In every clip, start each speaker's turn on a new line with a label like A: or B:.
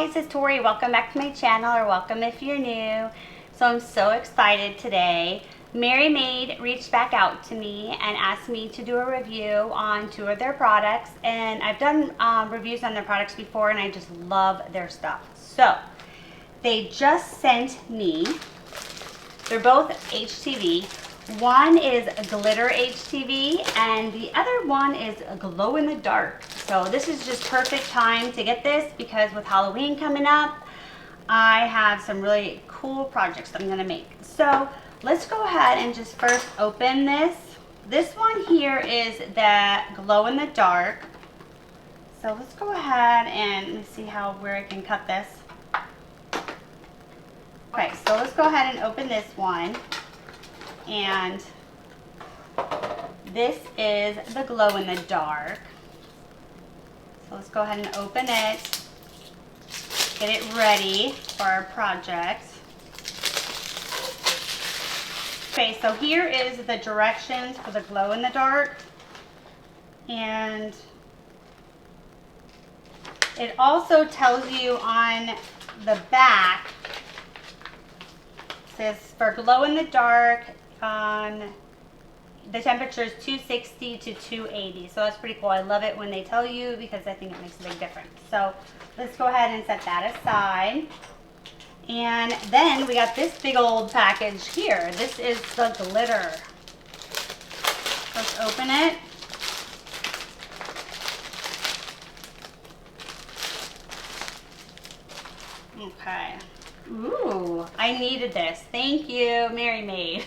A: this is Tori. Welcome back to my channel, or welcome if you're new. So I'm so excited today. MERRY MAID reached back out to me and asked me to do a review on 2 of their products, and I've done reviews on their products before and I just love their stuff. So they just sent me, they're both HTV. One is Glitter HTV and the other one is Glow in the Dark. So this is just perfect time to get this because with Halloween coming up, I have some really cool projects that I'm gonna make. So let's go ahead and just first open this. This one here is the Glow in the Dark. So let's go ahead and let me see where I can cut this. Okay, so let's go ahead and open this one. And this is the Glow in the Dark. So let's go ahead and open it, get it ready for our project. Okay, so here is the directions for the Glow in the Dark. And it also tells you on the back, it says for Glow in the Dark, the temperature is 260 to 280, so that's pretty cool. I love it when they tell you because I think it makes a big difference. So let's go ahead and set that aside. And then we got this big old package here. This is the glitter. Let's open it. Okay. Ooh, I needed this. Thank you, MERRY MAID.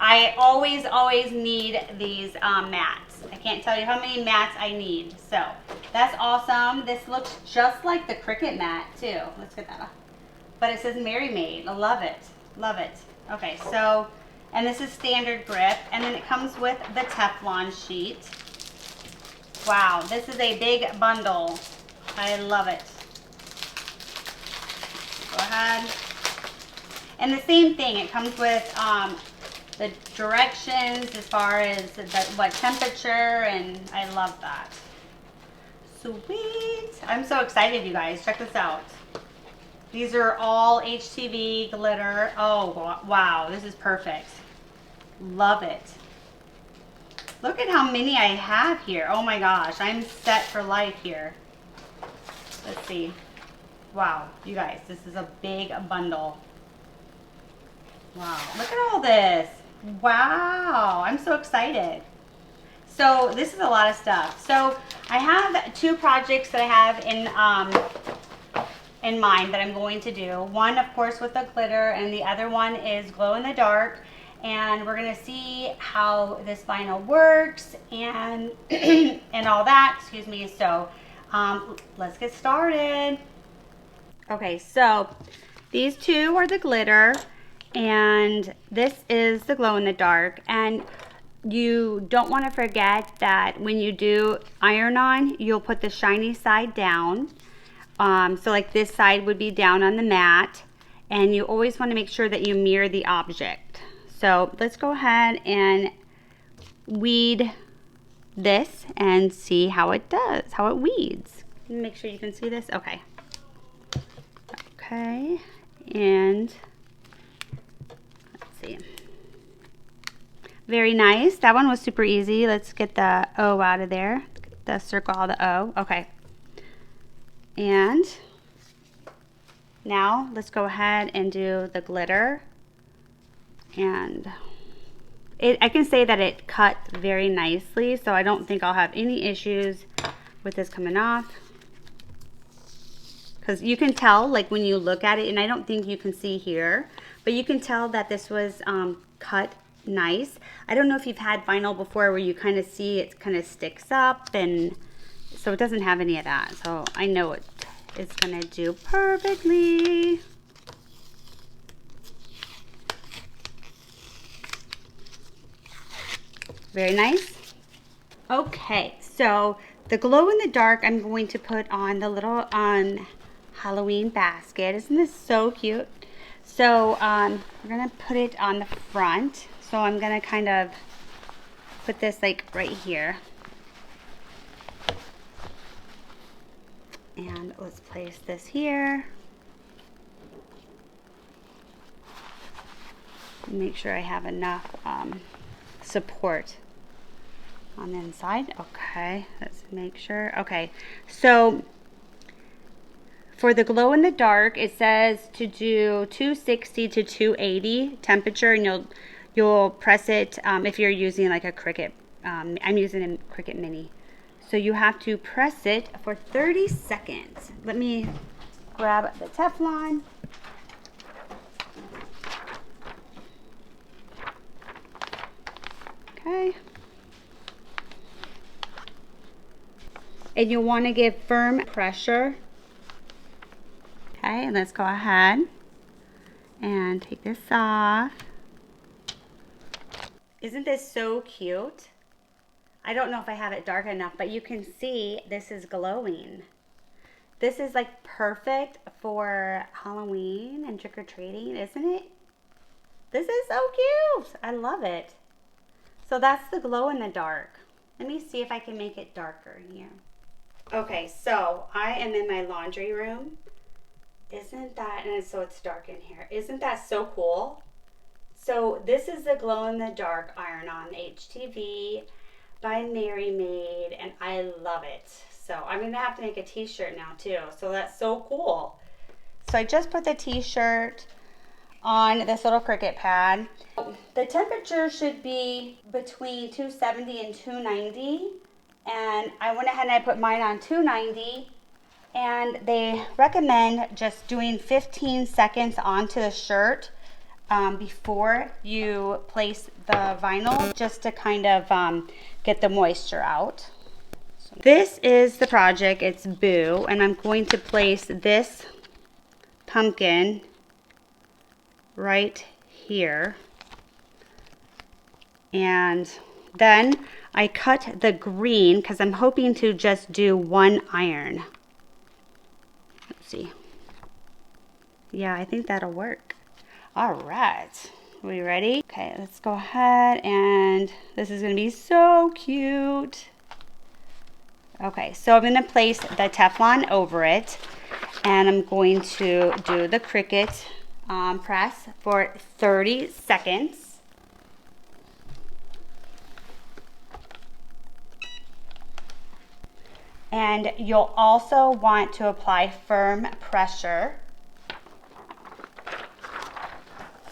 A: I always need these mats. I can't tell you how many mats I need. So that's awesome. This looks just like the Cricut mat too. Let's get that off. But it says MERRY MAID. I love it. Love it. Okay, so, and this is standard grip. And then it comes with the Teflon sheet. Wow, this is a big bundle. I love it. Go ahead. And the same thing, it comes with the directions as far as what temperature, and I love that. Sweet. I'm so excited, you guys. Check this out. These are all HTV glitter. Oh, wow. This is perfect. Love it. Look at how many I have here. Oh my gosh. I'm set for life here. Let's see. Wow, you guys, this is a big bundle. Wow, look at all this. Wow, I'm so excited. So this is a lot of stuff. So I have 2 projects that I have in mind that I'm going to do. One, of course, with the glitter, and the other one is Glow in the Dark. And we're gonna see how this vinyl works and and all that. Excuse me. So let's get started. Okay, so these 2 are the glitter and this is the Glow in the Dark, and you don't want to forget that when you do iron on, you'll put the shiny side down. So like this side would be down on the mat, and you always want to make sure that you mirror the object. So let's go ahead and weed this and see how it does, how it weeds. Make sure you can see this. Okay. Okay, and let's see. Very nice. That one was super easy. Let's get the O out of there. The circle out the O. Okay. And now let's go ahead and do the glitter. And I can say that it cut very nicely, so I don't think I'll have any issues with this coming off. Because you can tell, like when you look at it, and I don't think you can see here, but you can tell that this was cut nice. I don't know if you've had vinyl before where you kind of see it kind of sticks up, and so it doesn't have any of that. So I know it's going to do perfectly. Very nice. Okay, so the Glow in the Dark I'm going to put on the little Halloween basket. Isn't this so cute? So we're gonna put it on the front. So I'm gonna kind of put this like right here. And let's place this here. Make sure I have enough support on the inside. Okay, let's make sure. Okay, so for the glow in the dark, it says to do 260 to 280 temperature, and you'll press it if you're using like a Cricut. I'm using a Cricut Mini. So you have to press it for 30 seconds. Let me grab the Teflon. Okay. And you want to give firm pressure. Okay, and let's go ahead and take this off. Isn't this so cute? I don't know if I have it dark enough, but you can see this is glowing. This is like perfect for Halloween and trick-or-treating, isn't it? This is so cute. I love it. So that's the glow in the dark. Let me see if I can make it darker here. Okay, so I am in my laundry room. Isn't that, and so it's dark in here. Isn't that so cool? So this is the glow in the dark iron-on HTV by MERRY MAID, and I love it. So I'm gonna have to make a t-shirt now too. So that's so cool. So I just put the t-shirt on this little Cricut pad. The temperature should be between 270 and 290. And I went ahead and I put mine on 290. And they recommend just doing 15 seconds onto the shirt before you place the vinyl, just to kind of get the moisture out. So this is the project. It's Boo, and I'm going to place this pumpkin right here. And then I cut the green because I'm hoping to just do one iron. Let's see. Yeah, I think that'll work. All right, we ready? Okay, let's go ahead, and this is gonna be so cute. Okay, so I'm gonna place the Teflon over it, and I'm going to do the Cricut press for 30 seconds. And you'll also want to apply firm pressure.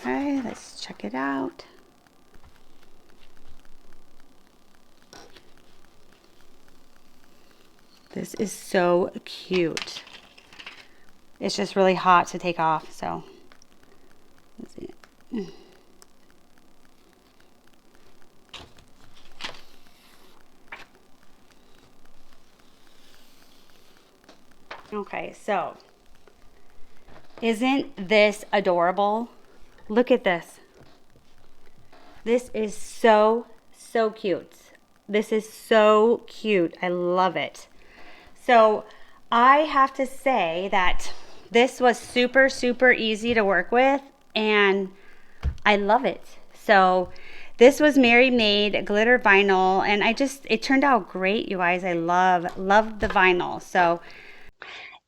A: Okay, let's check it out. This is so cute. It's just really hot to take off, so let's see. Okay, so isn't this adorable? Look at this. This is so cute. This is so cute. I love it. So I have to say that this was super easy to work with, and I love it. So this was MERRY MAID glitter vinyl, and it turned out great, you guys. I love the vinyl. So,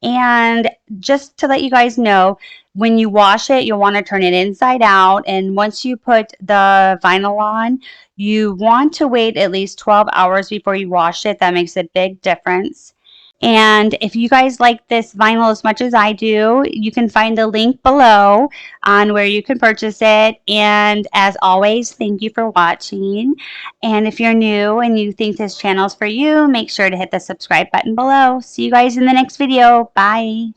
A: and just to let you guys know, when you wash it, you'll want to turn it inside out. And once you put the vinyl on, you want to wait at least 12 hours before you wash it. That makes a big difference. And if you guys like this vinyl as much as I do, you can find the link below on where you can purchase it. And as always, thank you for watching. And if you're new and you think this channel is for you, make sure to hit the subscribe button below. See you guys in the next video. Bye.